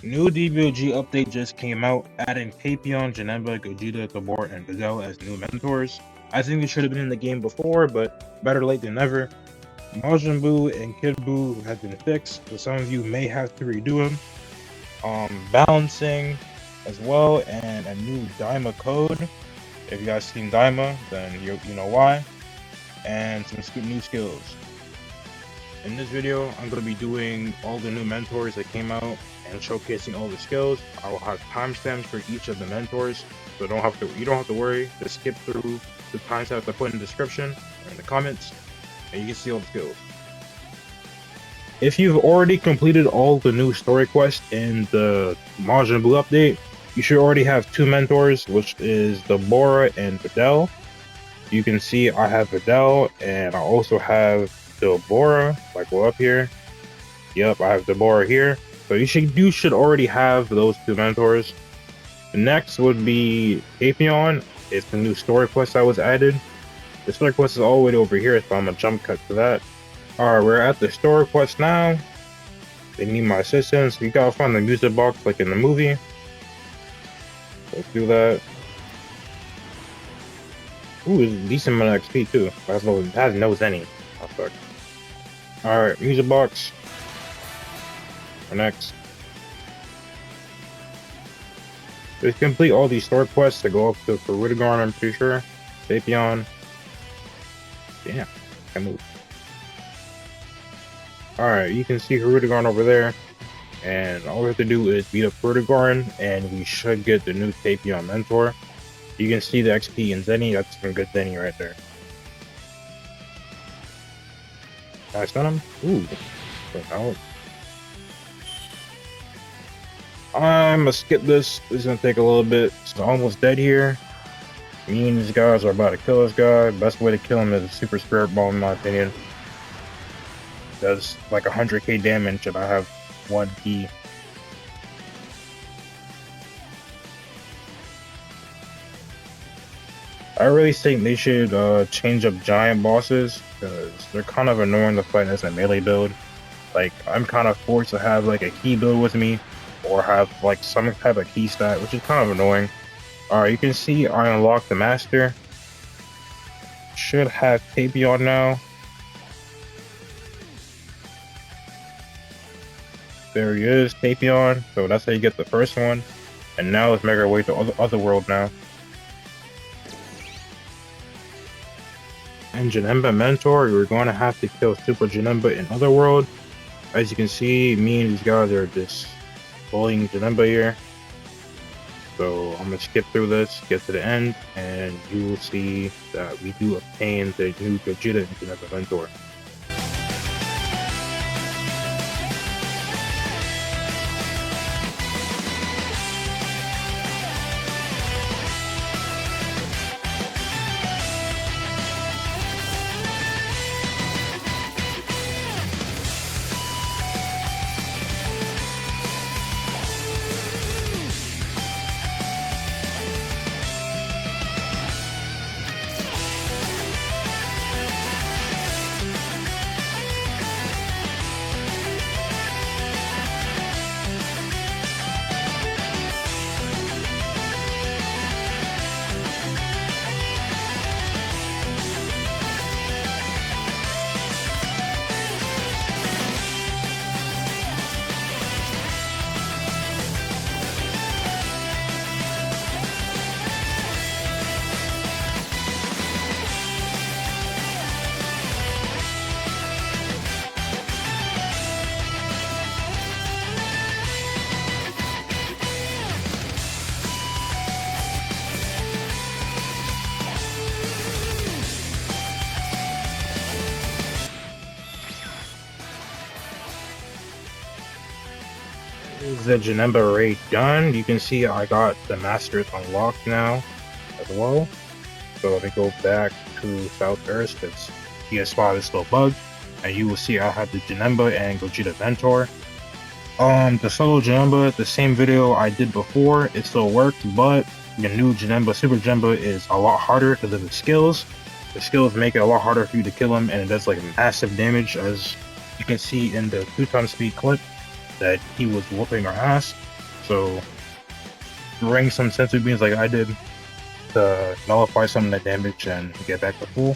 New DBOG update just came out, adding Tapion, Janemba, Gogeta, Dabura, and Videl as new mentors. I think they should have been in the game before, but better late than never. Majin Buu and Kid Buu have been fixed, so some of you may have to redo them. Balancing as well, and a new Daima code. If you guys seen Daima, then you know why. And some new skills. In this video, I'm going to be doing all the new mentors that came out and showcasing all the skills. I will have timestamps for each of the mentors, so you don't have to worry. Just skip through the timestamps I put in the description or in the comments, and you can see all the skills. If you've already completed all the new story quests in the Majin Buu update, you should already have two mentors, which is Dabura and Videl. You can see I have Videl, and I also have Dabura. If I go up here, yep, I have Dabura here. So you should already have those two mentors. Next would be Tapion. It's the new story quest that was added. The story quest is all the way over here, so I'm gonna jump cut to that. Alright, we're at the story quest now. They need my assistance. You gotta find the music box like in the movie. Let's do that. Ooh, it's a decent amount of XP too. That knows any. Oh, fuck. Alright, music box. Next. Just complete all these story quests to go up to Rudigarn, I'm pretty sure. Tapion. Damn, I moved. Alright, you can see Rudigarn over there. And all we have to do is beat up Rudigarn, and we should get the new Tapion mentor. You can see the XP in Zenny. That's some good Zenny right there. Can I stun him? Ooh. Out. I'm gonna skip this. This is gonna take a little bit. It's almost dead here. Me and these guys are about to kill this guy. Best way to kill him is a super spirit ball, in my opinion. Does like 100k damage, and I have 1 key. I really think they should change up giant bosses, because they're kind of annoying to fight as a melee build. Like, I'm kind of forced to have like a key build with me, or have like some type of key stat, which is kind of annoying. Alright, you can see I unlocked the master. Should have Tapion now. There he is, Tapion. So that's how you get the first one. And now let's make our way to other world now. And Janemba mentor, you're going to have to kill Super Janemba in Otherworld. As you can see, me and these guys are just bullying Janemba here. So I'm going to skip through this, get to the end, and you will see that we do obtain the new Gogeta and Janemba mentor. The Janemba raid done. You can see I got the masters unlocked now as well. So if we go back to South Earth, because he has spotted this little bug, and you will see I have the Janemba and Gogeta mentor. The solo Janemba, the same video I did before, it still worked, but the new Janemba, Super Janemba, is a lot harder because of the skills. The skills make it a lot harder for you to kill him, and it does like massive damage, as you can see in the 2x speed clip that he was whooping our ass. So bring some sensory beams like I did to nullify some of the damage and get back to full.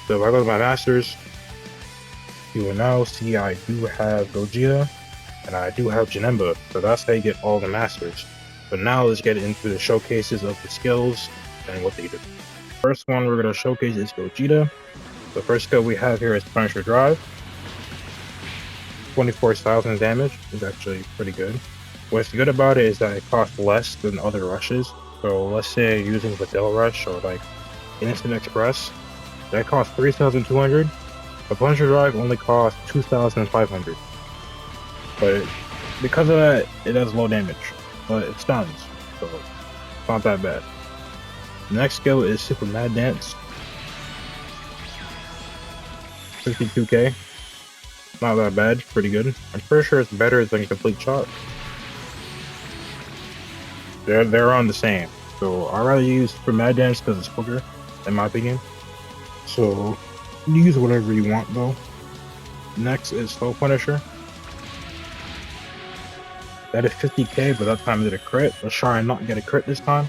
So if I go to my masters, you will now see I do have Gogeta and I do have Janemba. So that's how you get all the masters. But now let's get into the showcases of the skills and what they do. First one we're going to showcase is Gogeta. The first skill we have here is Punisher Drive. 24,000 damage is actually pretty good. What's good about it is that it costs less than other rushes. So let's say using Videl Rush or like Instant Express, that costs 3,200. The Punisher Drive only costs 2,500. But because of that, it does low damage, but it stuns, so it's not that bad. The next skill is Super Mad Dance. 52k. Not that bad, pretty good. I'm pretty sure it's better than Complete Shot. They're on the same. So I'd rather use Super Mad Dance because it's quicker, in my opinion. So use whatever you want though. Next is Slow Punisher. That is 50k, but that time I did a crit. Let's try and not get a crit this time.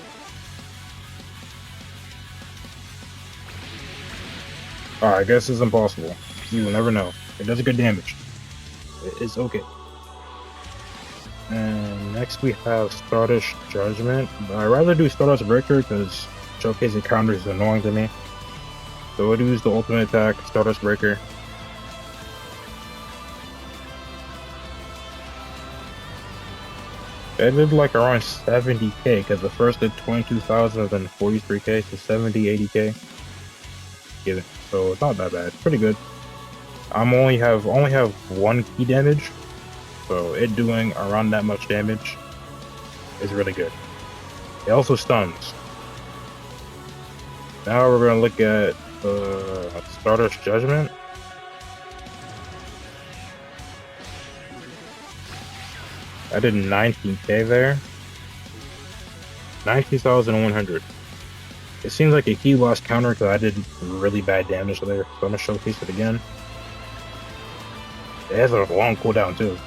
Alright, I guess it's impossible. You will never know. It does good damage. It's okay. And next we have Stardust Judgment. I'd rather do Stardust Breaker because showcase encounters is annoying to me. So we'll use the ultimate attack, Stardust Breaker. I did like around 70k because the first did 22,000 then 43k, so 70, 80k. Get it. So it's not that bad. Pretty good. I only have one key damage, so it doing around that much damage is really good. It also stuns. Now we're gonna look at Stardust Judgment. I did 19k there. 19,100. It seems like a key loss counter because I did really bad damage there. So I'm gonna showcase it again. It has a long cooldown too.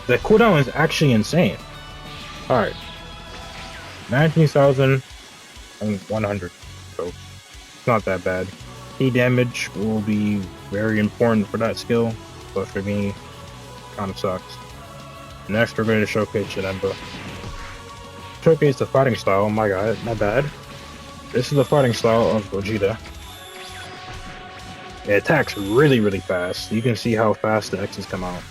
The cooldown is actually insane. Alright. 19,100. So it's not that bad. Key damage will be very important for that skill, but for me, kind of sucks. Next, we're going to showcase Janemba. Showcase the fighting style. Oh my god, not bad. This is the fighting style of Gogeta. It attacks really, really fast. You can see how fast the X's come out.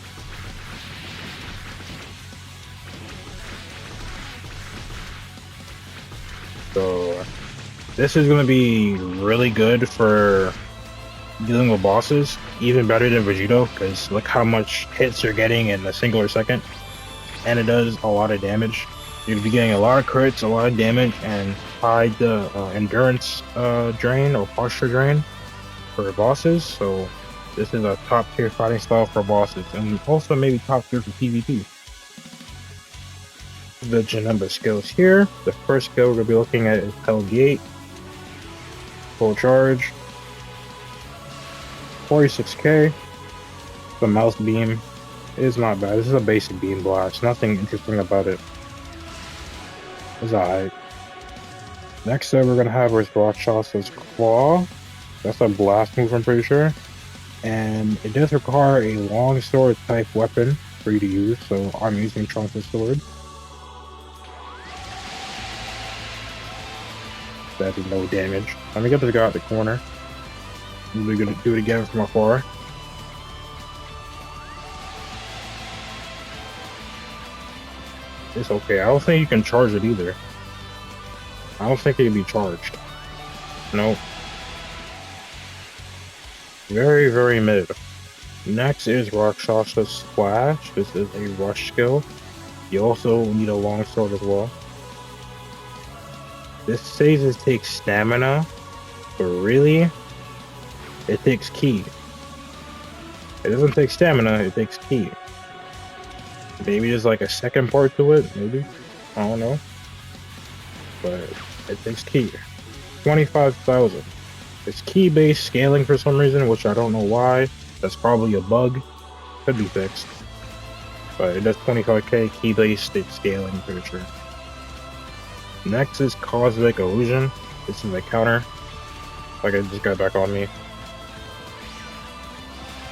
So this is going to be really good for dealing with bosses, even better than Vegito, because look how much hits you're getting in a singular second, and it does a lot of damage. You'll be getting a lot of crits, a lot of damage, and hide the endurance drain or posture drain for bosses. So this is a top tier fighting style for bosses, and also maybe top tier for PvP. The Janemba skills here. The first skill we're going to be looking at is Hell Gate. Full charge. 46k. The mouse beam is not bad. This is a basic beam blast. Nothing interesting about it. It's alright. Next up we're going to have is Rakshasa's Claw. That's a blast move, I'm pretty sure. And it does require a long sword type weapon for you to use, so I'm using Trunks' sword. That did no damage. Let me get this guy out the corner. We're gonna do it again from afar. It's okay. I don't think you can charge it either. I don't think it can be charged. Nope. Very, very mid. Next is Rakshasa's Splash. This is a rush skill. You also need a long sword as well. This says it takes stamina, but really, it takes ki. It doesn't take stamina, it takes ki. Maybe there's like a second part to it, maybe? I don't know. but it's key 25,000. It's key-based scaling for some reason, which I don't know why. That's probably a bug. Could be fixed. But it does 25k key-based scaling, pretty sure. Next is Cosmic Illusion. This is a counter. Like I just got back on me.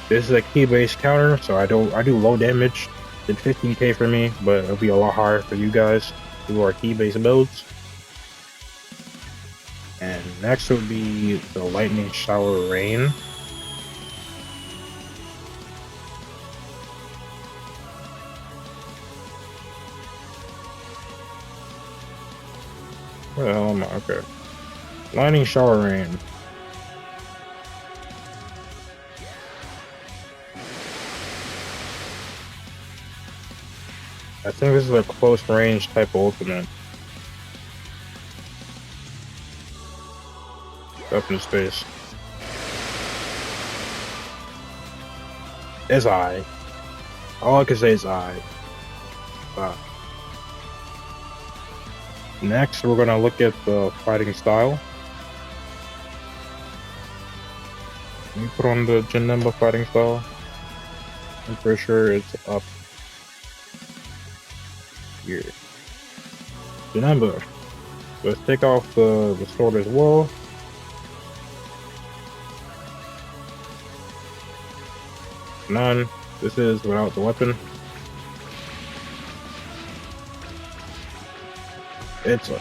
This is a key-based counter, so I do low damage. Did 15k for me, but it'll be a lot higher for you guys who are key-based builds. And next would be the Lightning Shower Rain. Where the hell am I? Okay. Lightning Shower Rain. I think this is a close range type of ultimate. Up in space. It's I. All I can say is I. Wow. Next, we're gonna look at the fighting style. Let me put on the Janemba fighting style. I'm pretty sure it's up here. Janemba. Let's take off the sword as well. None. This is without the weapon. It's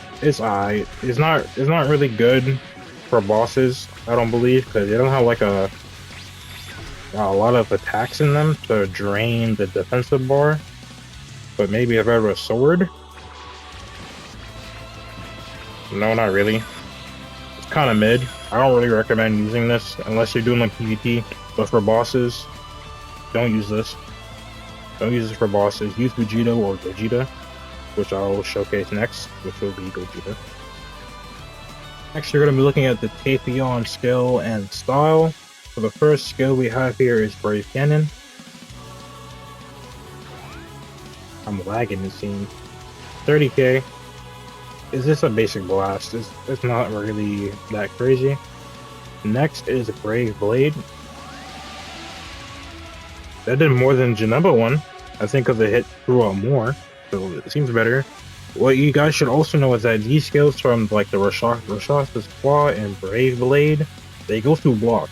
alright. It's not really good for bosses, I don't believe, because they don't have like a lot of attacks in them to drain the defensive bar. But maybe if I have a sword. No, not really. It's kind of mid. I don't really recommend using this unless you're doing like PvP. But for bosses, don't use this. Don't use this for bosses. Use Vegeta or Gogeta, which I'll showcase next, which will be Gogeta. Next, you're going to be looking at the Tapion skill and style. So the first skill we have here is Brave Cannon. I'm lagging this scene. 30k. Is this a basic blast? It's not really that crazy. Next is Brave Blade. That did more than Janemba one. I think because it hit throughout more, so it seems better. What you guys should also know is that these skills from like the Rashasta's Claw and Brave Blade, they go through block.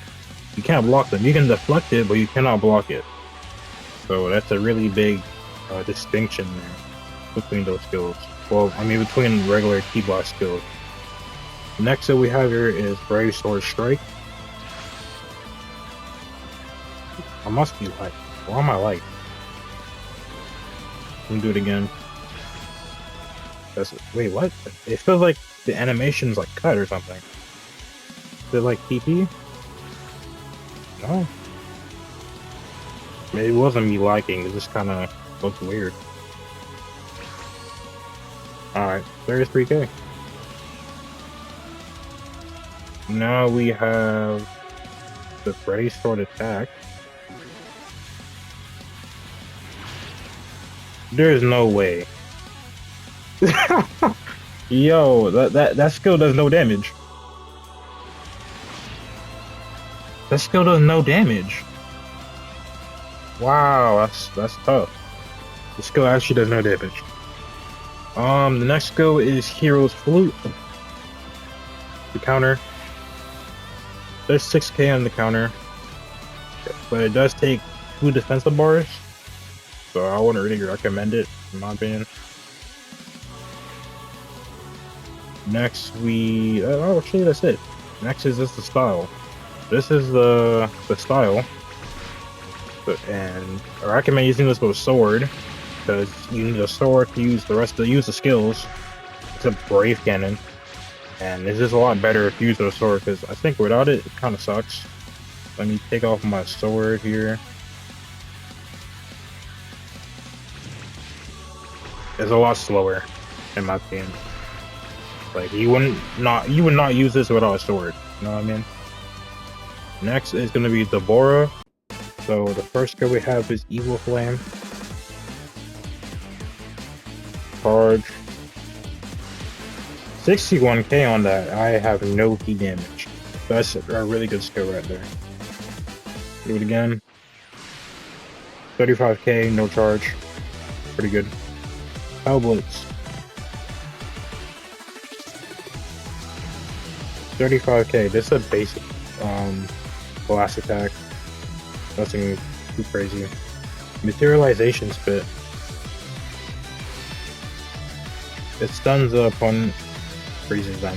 You can't block them. You can deflect it, but you cannot block it. So that's a really big distinction there between those skills. Well, I mean between regular key blast skills. Next that we have here is Brave Sword Strike. I must be light. Why am I light? Let me do it again. Wait, what? It feels like the animation's like cut or something. Is it like PP? No. Maybe it wasn't me liking, it just kind of looks weird. Alright, 33k. Now we have the Brave Sword Attack. There's no way. Yo, that skill does no damage. That skill does no damage. Wow, that's tough. The skill actually does no damage. The next skill is Hero's Flute. The counter. There's 6k on the counter, but it does take 2 defensive bars, so I wouldn't really recommend it, in my opinion. Next oh, actually that's it. Next is just the style. This is the style, and I recommend using this with a sword because you need a sword to use the skills. It's a Brave Cannon, and this is a lot better if you use a sword because I think without it, it kind of sucks. Let me take off my sword here. It's a lot slower, in my opinion. Like you would not use this without a sword. You know what I mean? Next is gonna be Dabura. So the first skill we have is Evil Flame. Charge. 61k on that. I have no key damage. That's a really good skill right there. Do it again. 35k, no charge. Pretty good. Power Blitz. 35k. This is a basic blast attack. Nothing too crazy. Materialization Spit. It stuns the opponent, freezes them.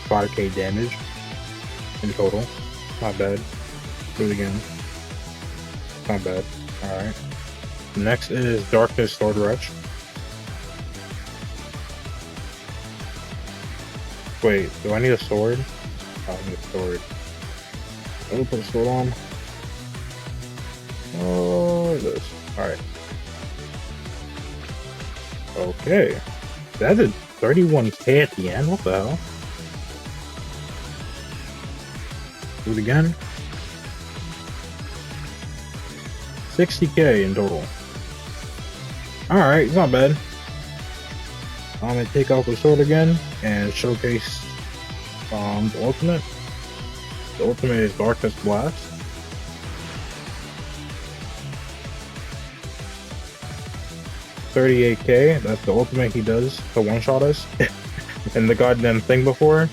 5k damage in total. Not bad. Do it again. Not bad. Alright. Next is Darkness Sword Rush. Wait, do I need a sword? Oh, I need a sword. Let me put a sword on. Oh, this. Alright. Okay. That's a 31k at the end? What the hell? Do it again. 60k in total. Alright, it's not bad. I'm gonna take out the sword again and showcase the ultimate. The ultimate is Darkness Blast. $38k, that's the ultimate he does to one-shot us. And the goddamn thing before.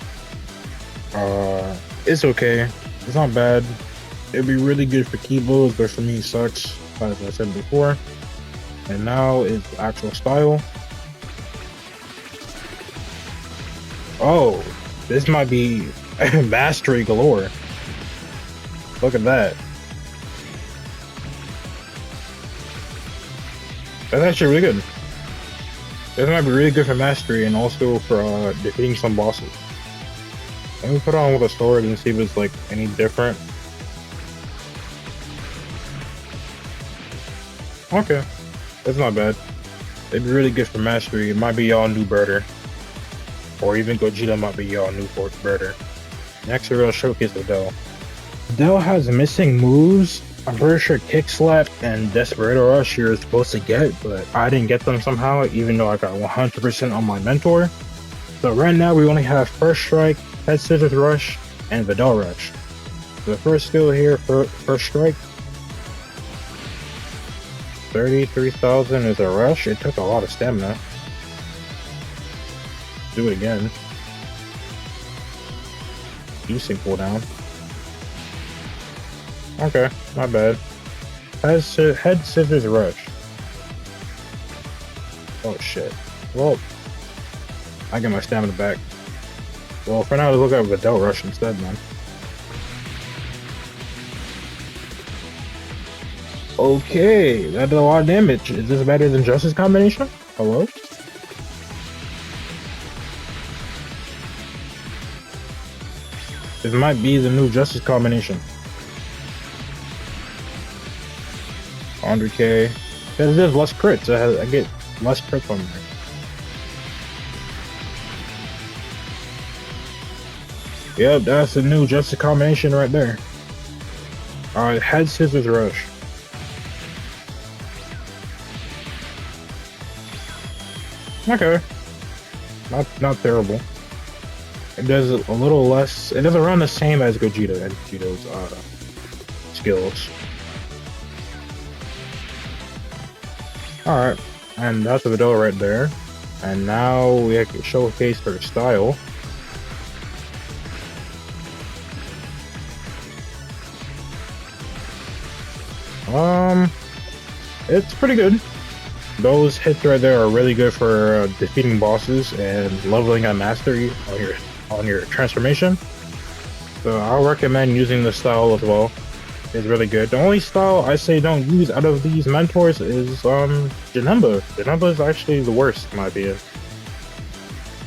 It's okay. It's not bad. It'd be really good for keyboards, but for me it sucks, as I said before. And now it's actual style. Oh, this might be mastery galore. Look at that. That's actually really good. This might be really good for mastery and also for defeating some bosses. Let me put it on with a sword and see if it's like any different. Okay, that's not bad. It'd be really good for mastery. It might be y'all new birder. Or even Gogeta might be y'all new fourth birder. Next we're gonna showcase Videl. Videl has missing moves. I'm pretty sure Kick Slap and Desperado Rush you're supposed to get, but I didn't get them somehow, even though I got 100% on my mentor. So right now we only have First Strike, Head Scissors Rush, and Videl Rush. The first skill here, First Strike. 33,000 is a rush. It took a lot of stamina. Do it again. Decent cooldown. Okay, not bad. Head Scissors Rush. Oh shit. Well, I get my stamina back. Well, for now, let's look at Videl Rush instead, man. Okay, that did a lot of damage. Is this better than Justice Combination? Hello? This might be the new Justice Combination. 100k. Because there's less crits. I get less crits on there. Yep, that's the new Justice Combination right there. Alright, Head Scissors Rush. Okay. Not terrible. It does a little less. It doesn't run the same as Gogeta and Gogeta's skills. Alright, and that's the Videl right there. And now we have to showcase her style. It's pretty good. Those hits right there are really good for defeating bosses and leveling up mastery on your transformation. So I'll recommend using this style as well. It's really good. The only style I say don't use out of these mentors is Janemba. Janemba is actually the worst in my opinion.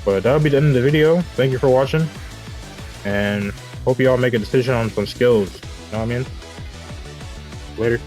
But that'll be the end of the video. Thank you for watching, and hope y'all make a decision on some skills. You know what I mean? Later.